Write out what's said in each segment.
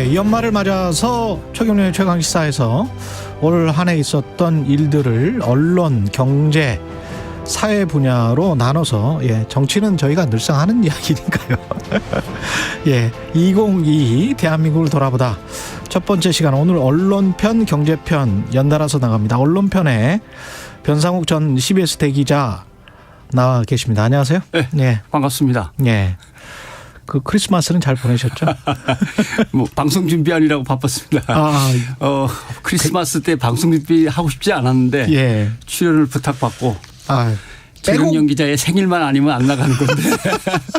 예, 연말을 맞아서 최경련의 최강시사에서 올 한 해 있었던 일들을 언론, 경제, 사회 분야로 나눠서, 정치는 저희가 늘상 하는 이야기니까요. 2022 대한민국을 돌아보다 첫 번째 시간, 오늘 언론편, 경제편 연달아서 나갑니다. 언론편에 변상욱 전 CBS 대기자 나와 계십니다. 안녕하세요. 네, 반갑습니다. 그 크리스마스는 잘 보내셨죠? 뭐 방송 준비하느라고 바빴습니다. 크리스마스 때 방송 준비 하고 싶지 않았는데 출연을 부탁받고 최경영 기자의 생일만 아니면 안 나가는 건데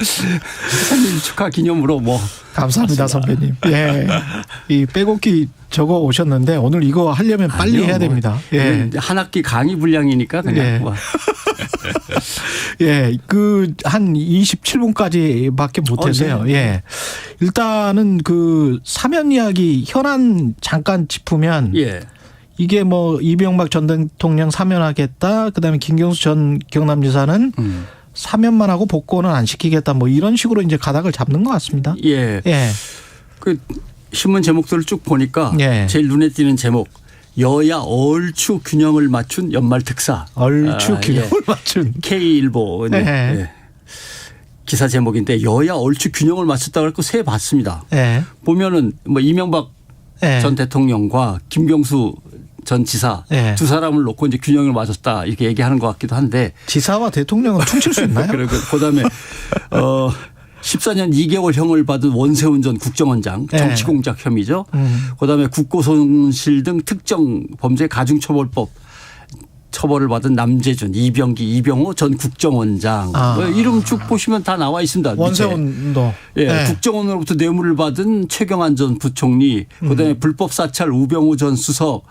생일 축하 기념으로 뭐 감사합니다, 선배님. 이 빼곡히 적어 오셨는데 오늘 이거 하려면 빨리 해야 됩니다. 한 학기 강의 분량이니까 그냥 뭐. 한 27분까지밖에 못해서요. 일단은 그 사면 이야기 현안 잠깐 짚으면 이게 뭐 이명박 전 대통령 사면하겠다. 그다음에 김경수 전 경남지사는 사면만 하고 복권은 안 시키겠다. 뭐 이런 식으로 이제 가닥을 잡는 것 같습니다. 그 신문 제목들을 쭉 보니까 제일 눈에 띄는 제목. 여야 얼추 균형을 맞춘 연말 특사. 얼추 균형을 맞춘. K일보 기사 제목인데 여야 얼추 균형을 맞췄다고 해서 세 봤습니다. 보면은 뭐 이명박 전 대통령과 김경수 전 지사 두 사람을 놓고 이제 균형을 맞췄다 이렇게 얘기하는 것 같기도 한데. 지사와 대통령은 퉁칠 수 있나요? 그다음에 14년 2개월형을 받은 원세훈 전 국정원장 정치공작 혐의죠. 그다음에 국고손실 등 특정 범죄 가중처벌법 처벌을 받은 남재준, 이병기, 이병호 전 국정원장 이름 쭉 보시면 다 나와 있습니다. 원세훈도. 국정원으로부터 뇌물을 받은 최경환 전 부총리, 그다음에 불법 사찰 우병우 전 수석,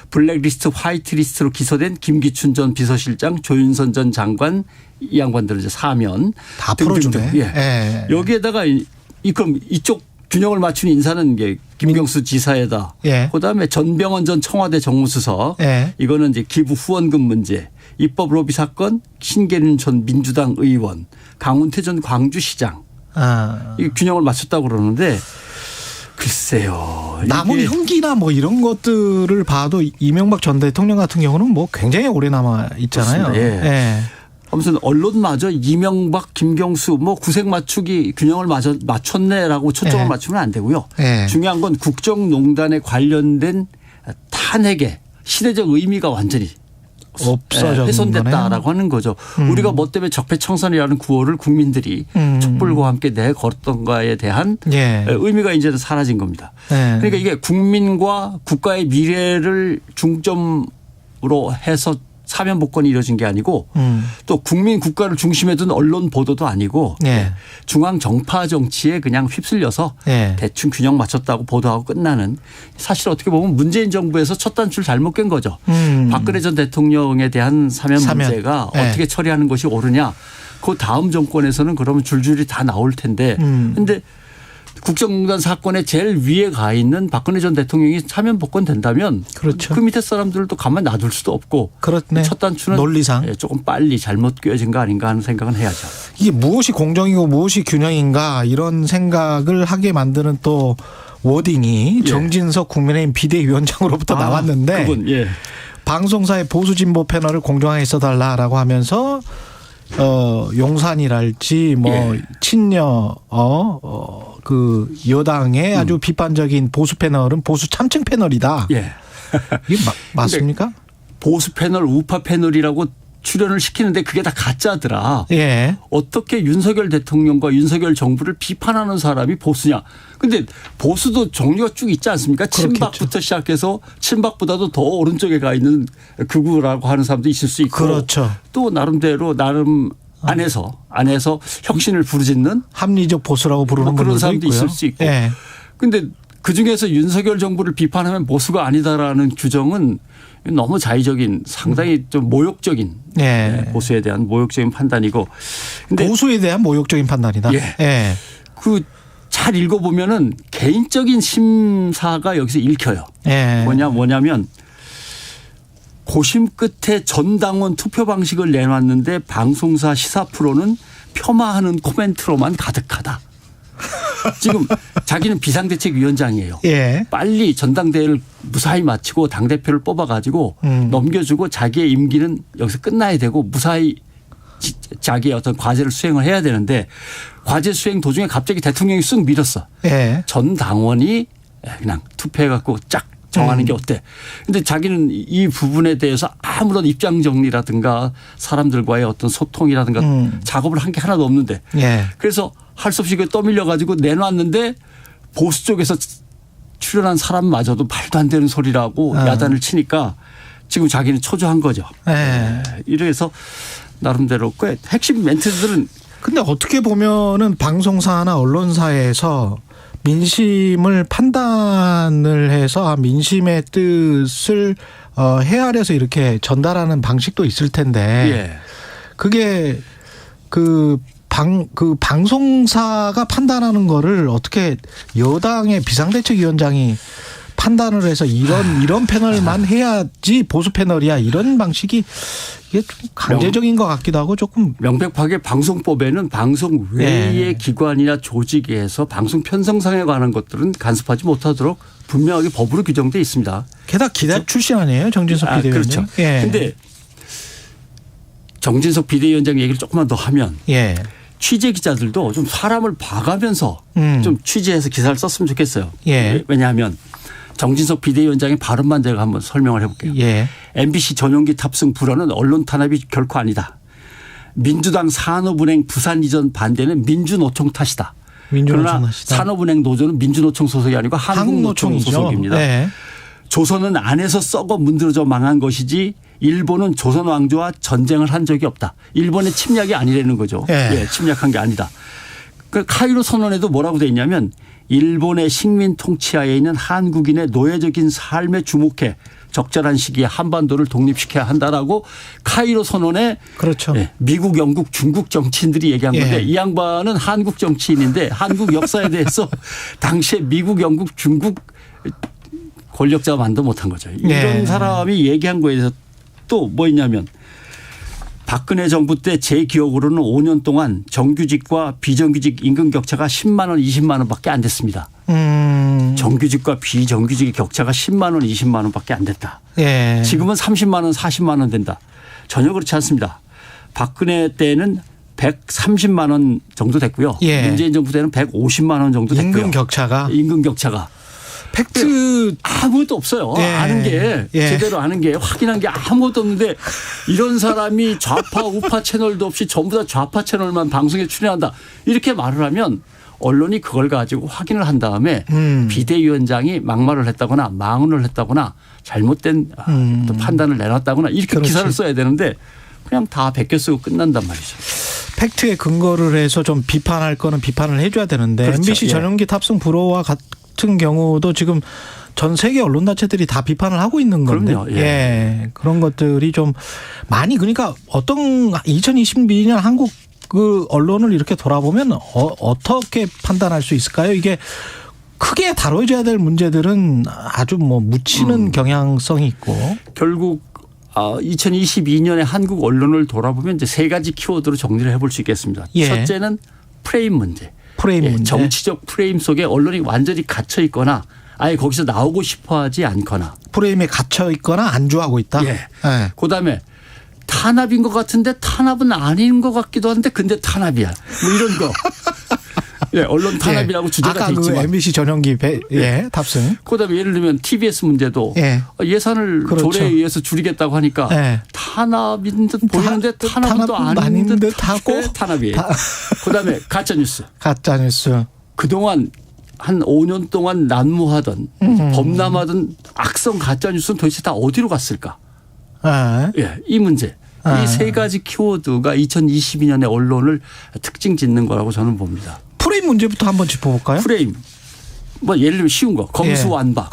블랙리스트 화이트리스트로 기소된 김기춘 전 비서실장, 조윤선 전 장관 이 양반들은 이제 사면 다 풀어주네. 여기에다가 그럼 이쪽 균형을 맞춘 인사는 게 김경수 지사에다. 그다음에 전병헌 전 청와대 정무수석. 이거는 이제 기부 후원금 문제. 입법 로비 사건 신계륜 전 민주당 의원. 강훈태 전 광주시장. 이 균형을 맞췄다고 그러는데 글쎄요. 남은 흉기나 뭐 이런 것들을 봐도 이명박 전 대통령 같은 경우는 뭐 굉장히 오래 남아 있잖아요. 아무튼 언론마저 이명박, 김경수 뭐 구색 맞추기 균형을 맞췄네라고 초점을 맞추면 안 되고요. 중요한 건 국정농단에 관련된 탄핵의 시대적 의미가 완전히 훼손됐다라고 하는 거죠. 우리가 뭐 때문에 적폐청산이라는 구호를 국민들이 촛불과 함께 내걸었던가에 대한 의미가 이제는 사라진 겁니다. 그러니까 이게 국민과 국가의 미래를 중점으로 해서 사면 복권이 이루어진 게 아니고 또 국민 국가를 중심에 둔 언론 보도도 아니고 중앙 정파 정치에 그냥 휩쓸려서 대충 균형 맞췄다고 보도하고 끝나는, 사실 어떻게 보면 문재인 정부에서 첫 단추를 잘못 깬 거죠. 박근혜 전 대통령에 대한 사면 문제가 어떻게 처리하는 것이 옳으냐. 그 다음 정권에서는 그러면 줄줄이 다 나올 텐데 그런데 국정농단 사건의 제일 위에 가 있는 박근혜 전 대통령이 사면 복권 된다면 그 밑에 사람들도 가만 놔둘 수도 없고 첫 단추는 논리상 조금 빨리 잘못 꿰어진 거 아닌가 하는 생각은 해야죠. 이게 무엇이 공정이고 무엇이 균형인가 이런 생각을 하게 만드는 또 워딩이 정진석 국민의힘 비대위원장으로부터 나왔는데 방송사의 보수 진보 패널을 공정하게 써달라라고 하면서 용산이랄지 뭐 친여 그 여당의 아주 비판적인 보수 패널은 보수 참칭 패널이다. 이게 맞습니까? 보수 패널, 우파 패널이라고 출연을 시키는데 그게 다 가짜더라. 어떻게 윤석열 대통령과 윤석열 정부를 비판하는 사람이 보수냐. 근데 보수도 종류가 쭉 있지 않습니까? 친박부터 시작해서 친박보다도 더 오른쪽에 가 있는 극우라고 하는 사람도 있을 수 있고. 또 나름대로 안에서 혁신을 부르짖는 합리적 보수라고 부르는 그런 사람도 있고요. 있을 수 있고. 그런데 그중에서 윤석열 정부를 비판하면 보수가 아니다라는 규정은 너무 자의적인, 상당히 좀 모욕적인 보수에 대한 모욕적인 판단이고. 근데 보수에 대한 모욕적인 판단이다. 그 잘 읽어보면은 개인적인 심사가 여기서 읽혀요. 뭐냐면 고심 끝에 전당원 투표 방식을 내놨는데 방송사 시사 프로는 폄하하는 코멘트로만 가득하다. 지금 자기는 비상대책위원장이에요. 예. 빨리 전당대회를 무사히 마치고 당대표를 뽑아가지고 넘겨주고 자기의 임기는 여기서 끝나야 되고 무사히 자기의 어떤 과제를 수행을 해야 되는데 과제 수행 도중에 갑자기 대통령이 쑥 밀었어. 예. 전 당원이 그냥 투표해갖고 쫙 정하는 게 어때. 근데 자기는 이 부분에 대해서 아무런 입장 정리라든가 사람들과의 어떤 소통이라든가 작업을 한 게 하나도 없는데. 예. 그래서 할 수 없이 떠밀려 가지고 내놨는데 보수 쪽에서 출연한 사람마저도 말도 안 되는 소리라고 야단을 치니까 지금 자기는 초조한 거죠. 예. 이래서 나름대로 꽤 핵심 멘트들은. 근데 어떻게 보면은 방송사나 언론사에서 민심을 판단을 해서 민심의 뜻을 헤아려서 이렇게 전달하는 방식도 있을 텐데 예. 그게 그 방송사가 판단하는 거를 어떻게 여당의 비상대책위원장이 판단을 해서 이런 패널만 해야지 보수 패널이야 이런 방식이 이게 좀 강제적인 것 같기도 하고 조금 명백하게 방송법에는 방송 외의 네. 기관이나 조직에서 방송 편성상에 관한 것들은 간섭하지 못하도록 분명하게 법으로 규정돼 있습니다. 게다가 기자 출신 아니에요, 정진석 비대위원장? 그렇죠. 그런데 예. 정진석 비대위원장 얘기를 조금만 더 하면 예. 취재 기자들도 좀 사람을 봐가면서 좀 취재해서 기사를 썼으면 좋겠어요. 예. 왜냐하면 정진석 비대위원장의 발언만 제가 한번 설명을 해볼게요. 예. MBC 전용기 탑승 불허는 언론 탄압이 결코 아니다. 민주당 산업은행 부산 이전 반대는 민주노총 탓이다. 그러나 산업은행 노조는 민주노총 소속이 아니고 한국노총 소속입니다. 네. 조선은 안에서 썩어 문드러져 망한 것이지 일본은 조선 왕조와 전쟁을 한 적이 없다. 일본의 침략이 아니라는 거죠. 네. 예, 침략한 게 아니다. 그 카이로 선언에도 뭐라고 돼 있냐면 일본의 식민 통치하에 있는 한국인의 노예적인 삶에 주목해 적절한 시기에 한반도를 독립시켜야 한다라고 카이로 선언에 그렇죠. 미국, 영국, 중국 정치인들이 얘기한 건데 이 양반은 한국 정치인인데 한국 역사에 대해서 당시에 미국, 영국, 중국 권력자가 만도 못한 거죠. 이런 사람이 얘기한 거에 대해서 또 뭐 있냐면 박근혜 정부 때 제 기억으로는 5년 동안 정규직과 비정규직 임금 격차가 10만 원, 20만 원밖에 안 됐습니다. 정규직과 비정규직의 격차가 10만 원, 20만 원밖에 안 됐다. 예. 지금은 30만 원, 40만 원 된다. 전혀 그렇지 않습니다. 박근혜 때는 130만 원 정도 됐고요. 예. 문재인 정부 때는 150만 원 정도 됐고요. 임금 격차가. 팩트 아무것도 없어요. 예. 아는 게 제대로 아는 게 확인한 게 아무것도 없는데 이런 사람이 좌파 우파 채널도 없이 전부 다 좌파 채널만 방송에 출연한다. 이렇게 말을 하면 언론이 그걸 가지고 확인을 한 다음에 비대위원장이 막말을 했다거나 망언을 했다거나 잘못된 또 판단을 내놨다거나 이렇게 그렇지. 기사를 써야 되는데 그냥 다 베껴 쓰고 끝난단 말이죠. 팩트에 근거를 해서 좀 비판할 거는 비판을 해줘야 되는데 그렇죠. MBC 전용기 탑승 불허와 같은 경우도 지금 전 세계 언론단체들이 다 비판을 하고 있는 건데 그럼요. 예. 그런 것들이 좀 많이 그러니까 어떤 2022년 한국 그 언론을 이렇게 돌아보면 어떻게 판단할 수 있을까요? 이게 크게 다뤄져야 될 문제들은 아주 뭐 묻히는 경향성이 있고 결국 2022년에 한국 언론을 돌아보면 이제 세 가지 키워드로 정리를 해볼 수 있겠습니다. 예. 첫째는 프레임 문제. 문제. 정치적 프레임 속에 언론이 완전히 갇혀 있거나 아예 거기서 나오고 싶어하지 않거나. 프레임에 갇혀 있거나 안주하고 있다. 예. 예. 그다음에 탄압인 것 같은데 탄압은 아닌 것 같기도 한데 근데 탄압이야. 뭐 이런 거. 예, 언론 탄압이라고 주제가 돼 있지만. 아까 그 MBC 전용기 탑승. 그다음에 예를 들면 TBS 문제도 예산을 그렇죠. 조례에 의해서 줄이겠다고 하니까 탄압인 듯 보이는데 탄압도 아닌 듯 하고 탄압이에요. 그다음에 가짜뉴스. 그동안 한 5년 동안 난무하던 범람하던 악성 가짜뉴스는 도대체 다 어디로 갔을까. 예, 이 문제. 이 세 가지 키워드가 2022년의 언론을 특징 짓는 거라고 저는 봅니다. 프레임 문제부터 한번 짚어볼까요? 프레임. 뭐 예를 들면 쉬운 거. 검수완박.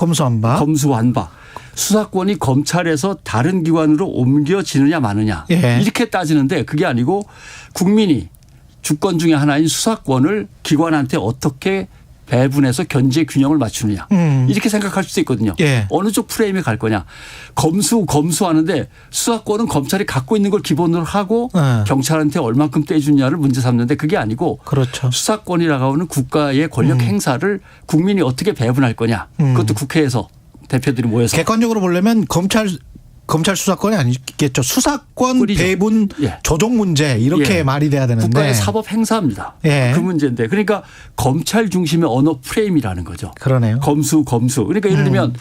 수사권이 검찰에서 다른 기관으로 옮겨지느냐 마느냐. 이렇게 따지는데 그게 아니고 국민이 주권 중에 하나인 수사권을 기관한테 어떻게 배분해서 견제 균형을 맞추느냐 이렇게 생각할 수도 있거든요. 예. 어느 쪽 프레임에 갈 거냐. 검수하는데 수사권은 검찰이 갖고 있는 걸 기본으로 하고 경찰한테 얼만큼 떼주냐를 문제 삼는데 그게 아니고 그렇죠. 수사권이라고 하는 국가의 권력 행사를 국민이 어떻게 배분할 거냐. 그것도 국회에서 대표들이 모여서. 객관적으로 보려면 검찰 수사권이 아니겠죠. 수사권 뿌리죠. 배분 예. 조정 문제 이렇게 예. 말이 돼야 되는데. 국가의 사법 행사입니다. 예. 그 문제인데. 그러니까 검찰 중심의 언어 프레임이라는 거죠. 그러네요. 검수. 그러니까 예를 들면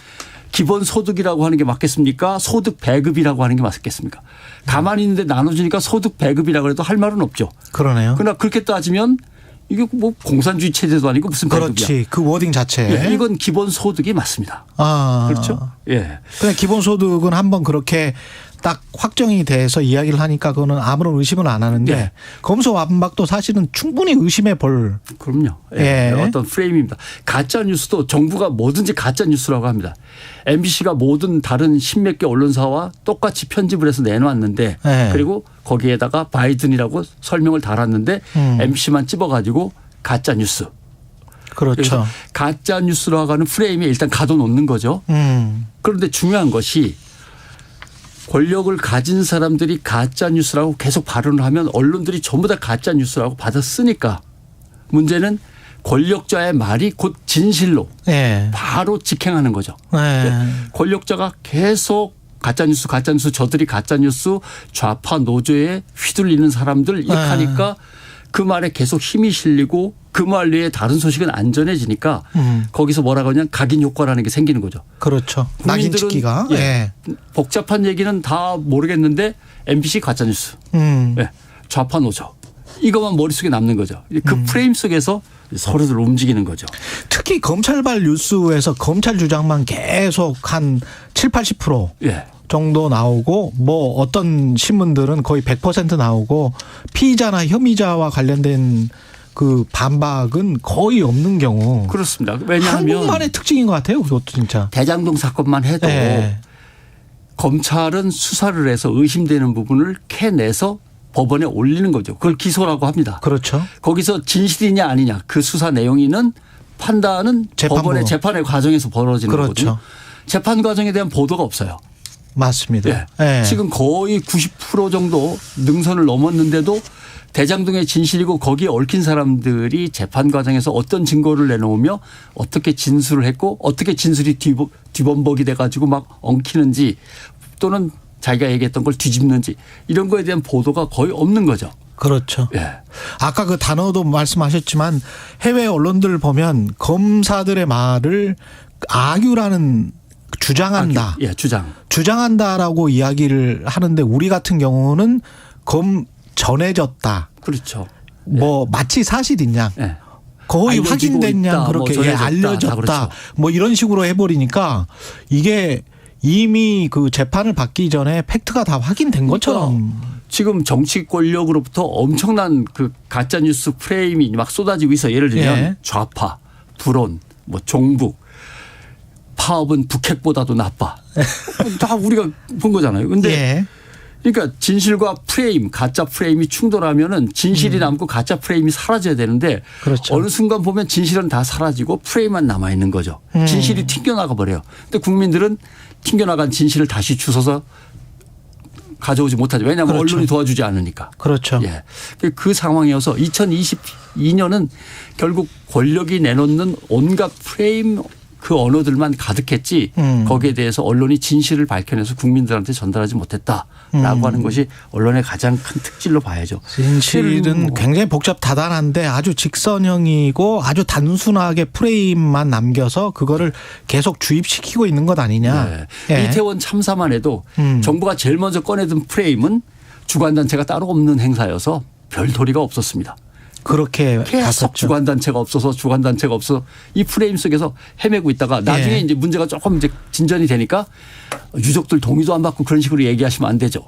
기본소득이라고 하는 게 맞겠습니까? 소득 배급이라고 하는 게 맞겠습니까? 가만히 있는데 나눠주니까 소득 배급이라고 해도 할 말은 없죠. 그러네요. 그러나 그렇게 따지면 이게 뭐 공산주의 체제도 아니고 무슨 배급이야. 그렇지. 그 워딩 자체. 예, 이건 기본소득이 맞습니다. 그렇죠. 예. 그냥 기본소득은 한번 그렇게 딱 확정이 돼서 이야기를 하니까 그거는 아무런 의심을 안 하는데 예. 검수완박도 사실은 충분히 의심해 볼. 그럼요. 예. 예. 어떤 프레임입니다. 가짜 뉴스도 정부가 뭐든지 가짜 뉴스라고 합니다. MBC가 모든 다른 십몇 개 언론사와 똑같이 편집을 해서 내놓았는데 예. 그리고 거기에다가 바이든이라고 설명을 달았는데 MBC만 찝어가지고 가짜 뉴스. 그렇죠. 가짜 뉴스라고 하는 프레임에 일단 가둬놓는 거죠. 그런데 중요한 것이 권력을 가진 사람들이 가짜 뉴스라고 계속 발언을 하면 언론들이 전부 다 가짜 뉴스라고 받아 쓰니까 문제는 권력자의 말이 곧 진실로 네. 바로 직행하는 거죠. 네. 권력자가 계속 가짜뉴스 저들이 가짜뉴스 좌파 노조에 휘둘리는 사람들 이렇게 하니까 그 말에 계속 힘이 실리고 그 말 외에 다른 소식은 안전해지니까 거기서 뭐라고 하냐면 각인 효과라는 게 생기는 거죠. 그렇죠. 낙인 찍기가. 예. 복잡한 얘기는 다 모르겠는데 MBC 가짜뉴스. 예. 좌파 노조. 이것만 머릿속에 남는 거죠. 그 프레임 속에서 서로들 움직이는 거죠. 특히 검찰발 뉴스에서 검찰 주장만 계속 한 7, 80% 예. 정도 나오고 뭐 어떤 신문들은 거의 100% 나오고 피의자나 혐의자와 관련된 그 반박은 거의 없는 경우. 그렇습니다. 왜냐하면 한국만의 특징인 것 같아요. 그것도 진짜. 대장동 사건만 해도 네. 검찰은 수사를 해서 의심되는 부분을 캐내서 법원에 올리는 거죠. 그걸 기소라고 합니다. 그렇죠. 거기서 진실이냐 아니냐 그 수사 내용이는 판단은 법원의 재판의 과정에서 벌어지는 그렇죠. 거거든요. 재판 과정에 대한 보도가 없어요. 맞습니다. 네. 네. 지금 거의 90% 정도 능선을 넘었는데도 대장동의 진실이고 거기에 얽힌 사람들이 재판 과정에서 어떤 증거를 내놓으며 어떻게 진술을 했고 어떻게 진술이 뒤범벅이 돼가지고 막 엉키는지 또는 자기가 얘기했던 걸 뒤집는지 이런 거에 대한 보도가 거의 없는 거죠. 그렇죠. 예. 아까 그 단어도 말씀하셨지만 해외 언론들 보면 검사들의 말을 악유라는 주장한다. 예, 주장한다라고 이야기를 하는데 우리 같은 경우는 전해졌다. 그렇죠. 뭐 예. 마치 사실인 양. 예. 거의 확인된 양 그렇게 뭐 알려졌다. 그렇죠. 뭐 이런 식으로 해버리니까 이게 이미 그 재판을 받기 전에 팩트가 다 확인된 것처럼. 지금 정치 권력으로부터 엄청난 그 가짜 뉴스 프레임이 막 쏟아지고 있어. 예를 들면 예. 좌파, 불온, 뭐 종북, 파업은 북핵보다도 나빠. 다 우리가 본 거잖아요. 근데 예. 그러니까 진실과 프레임, 가짜 프레임이 충돌하면은 진실이 남고 가짜 프레임이 사라져야 되는데 그렇죠. 어느 순간 보면 진실은 다 사라지고 프레임만 남아 있는 거죠. 진실이 튕겨나가 버려요. 근데 국민들은 튕겨나간 진실을 다시 주워서 가져오지 못하죠. 왜냐하면 그렇죠. 언론이 도와주지 않으니까. 그렇죠. 예. 그 상황이어서 2022년은 결국 권력이 내놓는 온갖 프레임 그 언어들만 가득했지 거기에 대해서 언론이 진실을 밝혀내서 국민들한테 전달하지 못했다라고 하는 것이 언론의 가장 큰 특질로 봐야죠. 진실은 굉장히 복잡 다단한데 아주 직선형이고 아주 단순하게 프레임만 남겨서 그거를 계속 주입시키고 있는 것 아니냐. 네. 예. 이태원 참사만 해도 정부가 제일 먼저 꺼내든 프레임은 주관단체가 따로 없는 행사여서 별 도리가 없었습니다. 그렇게 계속 주관단체가 없어서 이 프레임 속에서 헤매고 있다가 나중에 예. 이제 문제가 조금 이제 진전이 되니까 유족들 동의도 안 받고 그런 식으로 얘기하시면 안 되죠.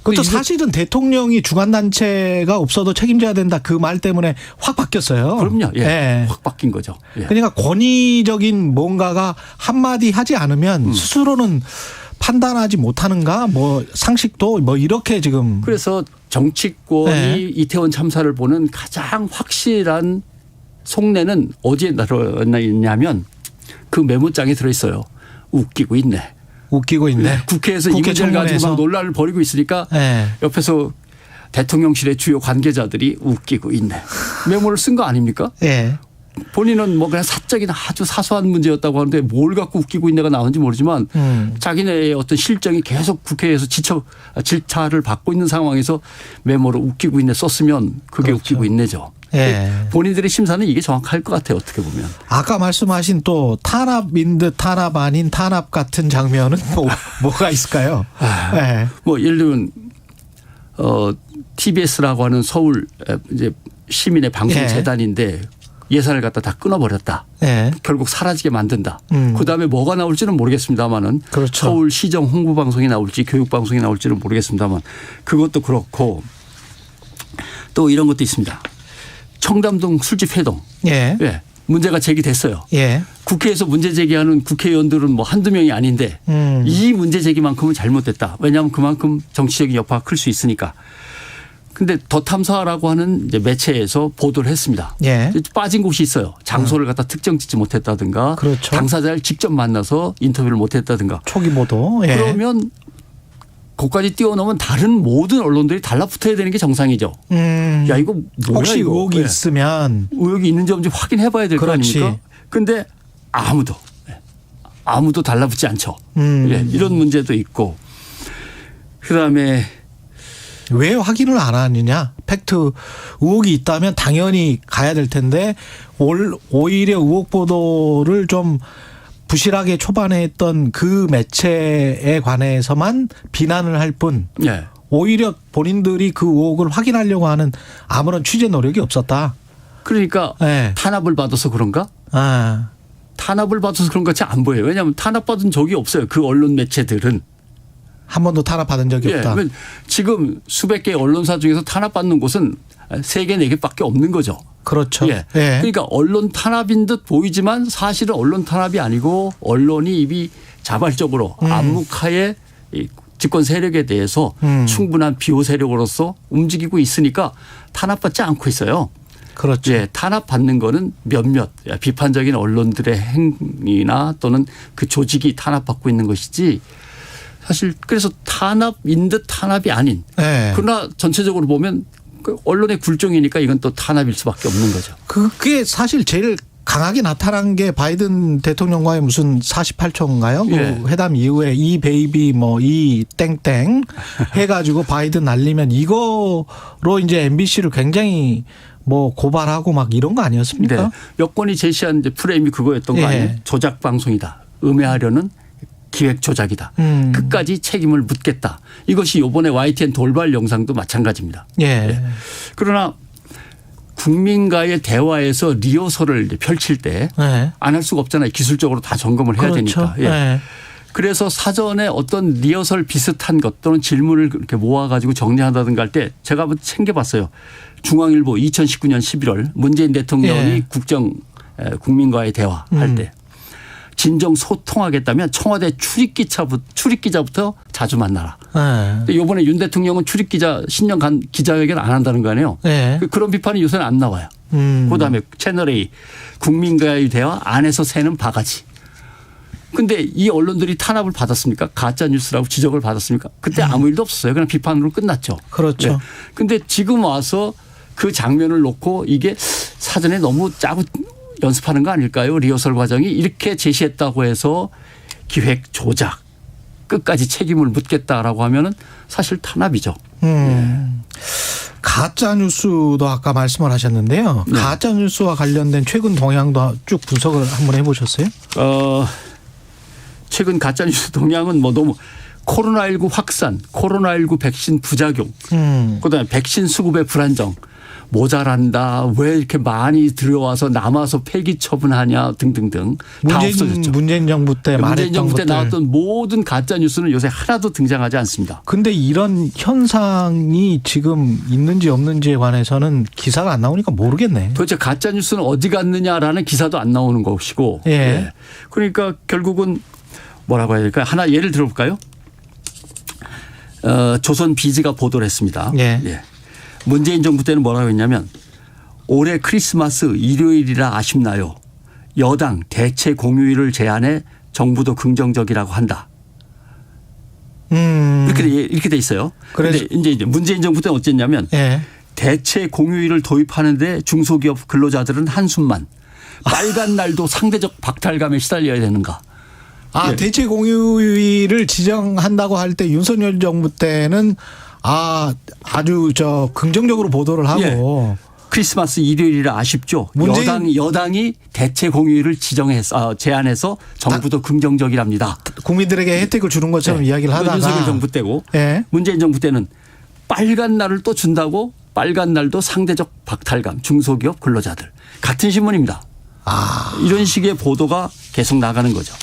그것도 사실은 대통령이 주관단체가 없어도 책임져야 된다 그 말 때문에 확 바뀌었어요. 그럼요. 예. 예. 확 바뀐 거죠. 예. 그러니까 권위적인 뭔가가 한마디 하지 않으면 스스로는 판단하지 못하는가 뭐 상식도 뭐 이렇게 지금. 그래서 정치권이 네. 이태원 참사를 보는 가장 확실한 속내는 어디에 들어있냐면 그 메모장에 들어있어요. 웃기고 있네. 웃기고 있네. 국회에서 이 문제를 가지고 막 논란을 벌이고 있으니까 네. 옆에서 대통령실의 주요 관계자들이 웃기고 있네. 메모를 쓴 거 아닙니까? 네. 본인은 뭐 그냥 사적인 아주 사소한 문제였다고 하는데 뭘 갖고 웃기고 있네가 나오는지 모르지만 자기네의 어떤 실정이 계속 국회에서 질타를 받고 있는 상황에서 메모로 웃기고 있네 썼으면 그게 그렇죠. 웃기고 있네죠. 예. 본인들의 심사는 이게 정확할 것 같아요. 어떻게 보면. 아까 말씀하신 또 탄압인 듯 탄압 아닌 탄압 같은 장면은 뭐가 있을까요? 네. 뭐 예를 들면 TBS라고 하는 서울 이제 시민의 방송재단인데 예산을 갖다 다 끊어버렸다. 네. 결국 사라지게 만든다. 그다음에 뭐가 나올지는 모르겠습니다만은 그렇죠. 서울시정 홍보방송이 나올지 교육방송이 나올지는 모르겠습니다만 그것도 그렇고 또 이런 것도 있습니다. 청담동 술집 회동. 예. 예. 문제가 제기됐어요. 예. 국회에서 문제 제기하는 국회의원들은 뭐 한두 명이 아닌데 이 문제 제기만큼은 잘못됐다. 왜냐하면 그만큼 정치적인 여파가 클 수 있으니까. 근데 더 탐사라고 하는 이제 매체에서 보도를 했습니다. 예. 빠진 곳이 있어요. 장소를 갖다 특정 짓지 못했다든가 그렇죠. 당사자를 직접 만나서 인터뷰를 못했다든가. 초기 보도. 예. 그러면 거기까지 뛰어넘으면 다른 모든 언론들이 달라붙어야 되는 게 정상이죠. 야 이거 뭐야 혹시 이거. 의혹이 네. 있으면. 의혹이 있는지 없는지 확인해 봐야 될 거 아닙니까? 그런데 아무도 달라붙지 않죠. 예. 이런 문제도 있고. 그다음에 왜 확인을 안 하느냐. 팩트 의혹이 있다면 당연히 가야 될 텐데 오히려 의혹 보도를 좀 부실하게 초반에 했던 그 매체에 관해서만 비난을 할 뿐 네. 오히려 본인들이 그 의혹을 확인하려고 하는 아무런 취재 노력이 없었다. 그러니까 네. 탄압을 받아서 그런가? 탄압을 받아서 그런 것 같이 안 보여요. 왜냐하면 탄압받은 적이 없어요. 그 언론 매체들은. 한 번도 탄압받은 적이 없다. 예, 지금 수백 개의 언론사 중에서 탄압받는 곳은 3개, 4개밖에 없는 거죠. 그렇죠. 예. 예. 그러니까 언론 탄압인 듯 보이지만 사실은 언론 탄압이 아니고 언론이 이미 자발적으로 암묵하에 집권 세력에 대해서 충분한 비호 세력으로서 움직이고 있으니까 탄압받지 않고 있어요. 그렇죠. 예, 탄압받는 거는 몇몇 비판적인 언론들의 행위나 또는 그 조직이 탄압받고 있는 것이지 사실 그래서 탄압인 듯 탄압이 아닌 네. 그러나 전체적으로 보면 언론의 굴종이니까 이건 또 탄압일 수밖에 없는 거죠. 그게 사실 제일 강하게 나타난 게 바이든 대통령과의 무슨 48초인가요? 예. 그 회담 이후에 이 베이비 뭐 이 땡땡 해가지고 바이든 날리면 이거로 이제 MBC를 굉장히 뭐 고발하고 막 이런 거 아니었습니까? 네. 여권이 제시한 이제 프레임이 그거였던 거 아니에요? 조작 방송이다. 음해하려는 기획 조작이다. 끝까지 책임을 묻겠다. 이것이 이번에 YTN 돌발 영상도 마찬가지입니다. 예. 예. 그러나 국민과의 대화에서 리허설을 펼칠 때 안 할 수가 없잖아요. 기술적으로 다 점검을 해야 그렇죠. 되니까. 예. 네. 그래서 사전에 어떤 리허설 비슷한 것 또는 질문을 이렇게 모아가지고 정리한다든가 할 때 제가 한번 챙겨봤어요. 중앙일보 2019년 11월 문재인 대통령이 국민과의 대화할 때 진정 소통하겠다면 청와대 출입기자부터 자주 만나라. 근데 이번에 윤 대통령은 출입기자 신년 기자회견 안 한다는 거 아니에요. 네. 그런 비판이 요새는 안 나와요. 그다음에 채널A 국민과의 대화 안에서 새는 바가지. 근데 이 언론들이 탄압을 받았습니까? 가짜 뉴스라고 지적을 받았습니까? 그때 아무 일도 없었어요. 그냥 비판으로 끝났죠. 그렇죠. 그런데 지금 와서 그 장면을 놓고 이게 사전에 너무 짜고 연습하는 거 아닐까요? 리허설 과정이 이렇게 제시했다고 해서 기획 조작 끝까지 책임을 묻겠다라고 하면은 사실 탄압이죠. 가짜 뉴스도 아까 말씀을 하셨는데요. 네. 가짜 뉴스와 관련된 최근 동향도 쭉 분석을 한번 해보셨어요? 최근 가짜 뉴스 동향은 뭐 너무 코로나19 확산, 코로나19 백신 부작용, 그다음에 백신 수급의 불안정. 모자란다. 왜 이렇게 많이 들어와서 남아서 폐기 처분하냐 등등등. 다 없어졌죠. 문재인 정부 때 문재인 정부 때 나왔던 모든 가짜 뉴스는 요새 하나도 등장하지 않습니다. 그런데 이런 현상이 지금 있는지 없는지에 관해서는 기사가 안 나오니까 모르겠네. 도대체 가짜 뉴스는 어디 갔느냐라는 기사도 안 나오는 것이고. 예. 네. 그러니까 결국은 뭐라고 해야 될까요? 하나 예를 들어볼까요? 조선 비즈가 보도를 했습니다. 예. 예. 문재인 정부 때는 뭐라고 했냐면 올해 크리스마스 일요일이라 아쉽나요? 여당 대체 공휴일을 제안해 정부도 긍정적이라고 한다. 이렇게 돼 있어요. 그런데 이제 문재인 정부 때는 어쨌냐면 예. 대체 공휴일을 도입하는데 중소기업 근로자들은 한숨만. 빨간 날도 상대적 박탈감에 시달려야 되는가. 예. 대체 공휴일을 지정한다고 할 때 윤석열 정부 때는 아주 긍정적으로 보도를 하고. 예. 크리스마스 일요일이라 아쉽죠. 여당이 대체 공휴일을 제안해서 정부도 긍정적이랍니다. 국민들에게 혜택을 주는 것처럼 네. 이야기를 하다가. 윤석열 정부 때고 네. 문재인 정부 때는 빨간 날을 또 준다고 빨간 날도 상대적 박탈감 중소기업 근로자들. 같은 신문입니다. 이런 식의 보도가 계속 나가는 거죠.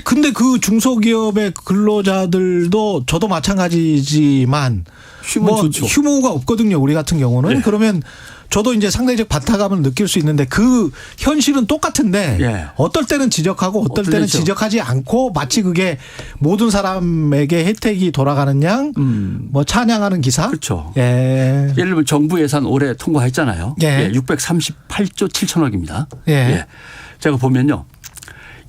근데 그 중소기업의 근로자들도 저도 마찬가지지만 휴무가 없거든요. 우리 같은 경우는. 네. 그러면 저도 이제 상대적 박탈감을 느낄 수 있는데 그 현실은 똑같은데 네. 어떨 때는 지적하고 어떨 때는 지적하지 않고 마치 그게 모든 사람에게 혜택이 돌아가는 양 뭐 찬양하는 기사. 그렇죠. 예. 예를 들면 정부 예산 올해 통과했잖아요. 예. 예. 638조 7천억입니다. 예. 예. 제가 보면요.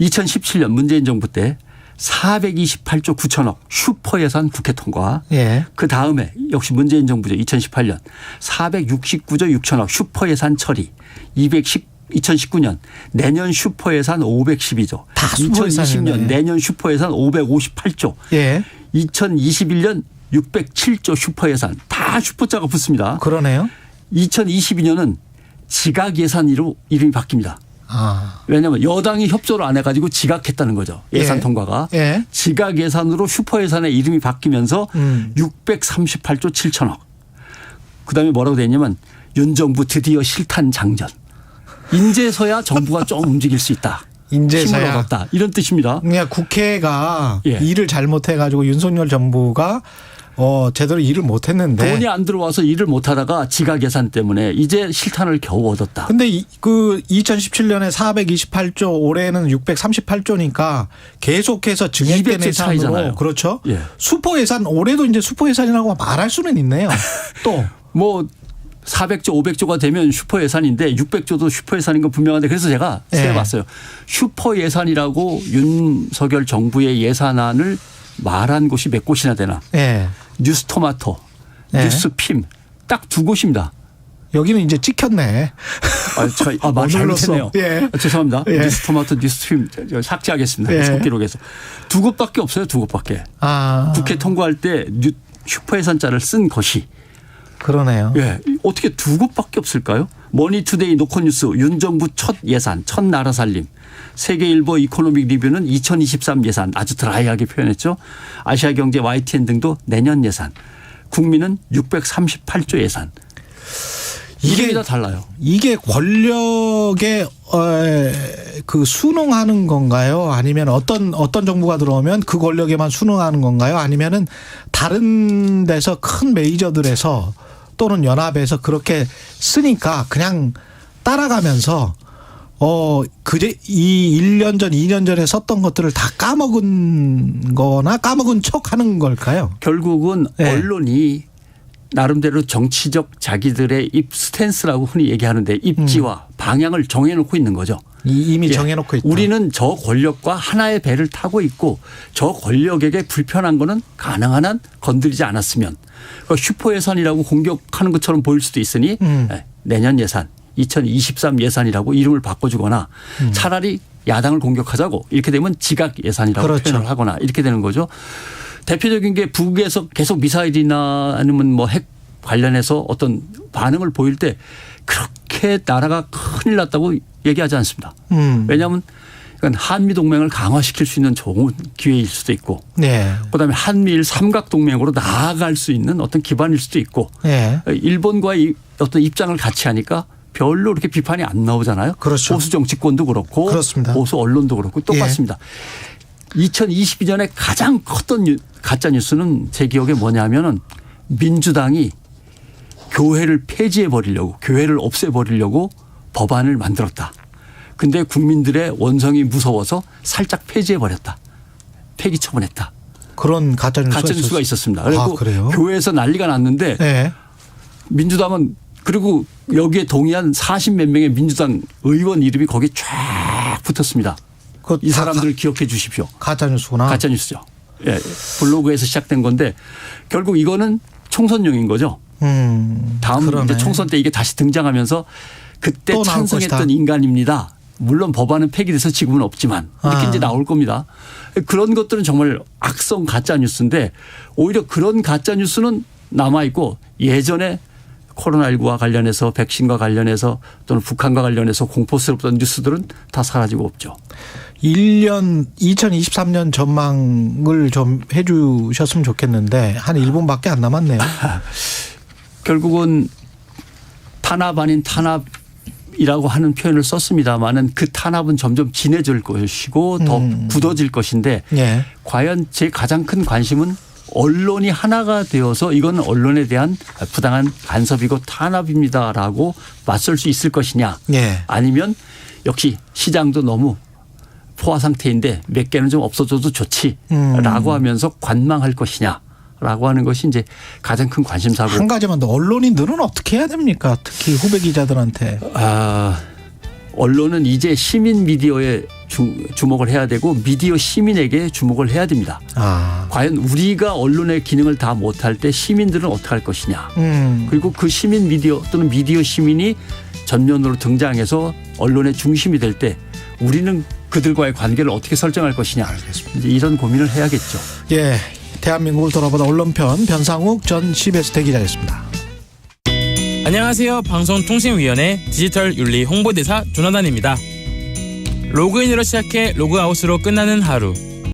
2017년 문재인 정부 때 428조 9천억 슈퍼 예산 국회 통과. 예. 그 다음에 역시 문재인 정부죠. 2018년 469조 6천억 슈퍼 예산 처리. 2019년 내년 슈퍼 예산 512조. 다 2020년 내년 슈퍼 예산 558조. 예. 2021년 607조 슈퍼 예산. 다 슈퍼자가 붙습니다. 그러네요. 2022년은 지각 예산으로 이름이 바뀝니다. 왜냐하면 여당이 협조를 안 해가지고 지각했다는 거죠. 예산 통과가. 예. 지각 예산으로 슈퍼 예산에 이름이 바뀌면서 638조 7천억. 그다음에 뭐라고 돼 있냐면 윤 정부 드디어 실탄 장전. 인제서야 정부가 좀 움직일 수 있다. 인제서야. 힘을 얻었다. 이런 뜻입니다. 그냥 국회가 일을 잘못해가지고 윤석열 정부가 제대로 일을 못했는데 돈이 안 들어와서 일을 못하다가 지각 예산 때문에 이제 실탄을 겨우 얻었다. 근데 그 2017년에 428조 올해는 638조니까 계속해서 증액된 예산으로 차이잖아요. 그렇죠. 예. 슈퍼 예산 올해도 이제 슈퍼 예산이라고 말할 수는 있네요. 또 뭐 400조 500조가 되면 슈퍼 예산인데 600조도 슈퍼 예산인 건 분명한데 그래서 제가 세봤어요. 슈퍼 예산이라고 윤석열 정부의 예산안을 말한 곳이 몇 곳이나 되나. 뉴스토마토, 뉴스핌 딱 두 곳입니다. 여기는 이제 찍혔네. 말 잘못했네요. 죄송합니다. 뉴스토마토, 뉴스핌 삭제하겠습니다. 속기록에서. 두 곳밖에 없어요. 두 곳밖에. 국회 통과할 때 슈퍼 예산자를 쓴 것이. 그러네요. 예. 어떻게 두 곳밖에 없을까요? 머니투데이 노컷뉴스 윤 정부 첫 예산, 첫 나라 살림. 세계일보 이코노믹 리뷰는 2023 예산 아주 드라이하게 표현했죠. 아시아경제 YTN 등도 내년 예산. 국민은 638조 예산. 이게 다 달라요. 이게 권력에 그 순응하는 건가요? 아니면 어떤 정부가 들어오면 그 권력에만 순응하는 건가요? 아니면은 다른 데서 큰 메이저들에서 또는 연합에서 그렇게 쓰니까 그냥 따라가면서 그제 이 1년 전, 2년 전에 썼던 것들을 다 까먹은 거나 까먹은 척 하는 걸까요? 결국은 언론이 나름대로 정치적 자기들의 스탠스라고 흔히 얘기하는데 입지와 방향을 정해놓고 있는 거죠. 이미 정해놓고 있다. 우리는 저 권력과 하나의 배를 타고 있고 저 권력에게 불편한 거는 가능한 한 건드리지 않았으면 그러니까 슈퍼 예산이라고 공격하는 것처럼 보일 수도 있으니 내년 예산 2023 예산이라고 이름을 바꿔주거나 차라리 야당을 공격하자고 이렇게 되면 지각 예산이라고 표현을 하거나 이렇게 되는 거죠. 대표적인 게 북에서 계속 미사일이나 아니면 뭐 핵 관련해서 어떤 반응을 보일 때 그렇게 나라가 큰일 났다고 얘기하지 않습니다. 왜냐하면 한미 동맹을 강화시킬 수 있는 좋은 기회일 수도 있고 그다음에 한미일 삼각동맹으로 나아갈 수 있는 어떤 기반일 수도 있고 일본과의 어떤 입장을 같이 하니까 별로 그렇게 비판이 안 나오잖아요. 그렇죠. 보수 정치권도 그렇고 그렇습니다. 보수 언론도 그렇고 똑같습니다. 2022년에 가장 컸던 가짜 뉴스는 제 기억에 뭐냐면은 민주당이 교회를 폐지해 버리려고 교회를 없애 버리려고 법안을 만들었다. 근데 국민들의 원성이 무서워서 살짝 폐지해 버렸다. 폐기 처분했다. 그런 가짜 뉴스가 있었습니다. 그리고 교회에서 난리가 났는데 민주당은 그리고 여기에 동의한 40몇 명의 민주당 의원 이름이 거기에 쫙 붙었습니다. 이 사람들을 기억해 주십시오. 가짜뉴스구나. 가짜뉴스죠. 예, 블로그에서 시작된 건데 결국 이거는 총선용인 거죠. 다음 이제 총선 때 이게 다시 등장하면서 그때 찬성했던 인간입니다. 물론 법안은 폐기돼서 지금은 없지만 이렇게 이제 나올 겁니다. 그런 것들은 정말 악성 가짜뉴스인데 오히려 그런 가짜뉴스는 남아있고 예전에 코로나19와 관련해서 백신과 관련해서 또는 북한과 관련해서 공포스럽던 뉴스들은 다 사라지고 없죠. 2023년 전망을 좀 해 주셨으면 좋겠는데 한 1분밖에 안 남았네요. 결국은 탄압 아닌 탄압이라고 하는 표현을 썼습니다마는 그 탄압은 점점 진해질 것이고 더 굳어질 것인데 예. 과연 제 가장 큰 관심은 언론이 하나가 되어서 이건 언론에 대한 부당한 간섭이고 탄압입니다라고 맞설 수 있을 것이냐 예. 아니면 역시 시장도 너무 포화 상태인데 몇 개는 좀 없어져도 좋지라고 하면서 관망할 것이냐라고 하는 것이 이제 가장 큰 관심사고. 한 가지만 더 언론인들은 어떻게 해야 됩니까? 특히 후배 기자들한테. 언론은 이제 시민 미디어에 주목을 해야 되고 미디어 시민에게 주목을 해야 됩니다. 과연 우리가 언론의 기능을 다 못할 때 시민들은 어떻게 할 것이냐. 그리고 그 시민 미디어 또는 미디어 시민이 전면으로 등장해서 언론의 중심이 될 때 우리는 그들과의 관계를 어떻게 설정할 것이냐. 알겠습니다. 이제 이런 고민을 해야겠죠. 예, 대한민국을 돌아보다 언론편 변상욱 전 CBS 대기자였습니다. 안녕하세요. 방송통신위원회 디지털 윤리 홍보대사 조나단입니다. 로그인으로 시작해 로그아웃으로 끝나는 하루.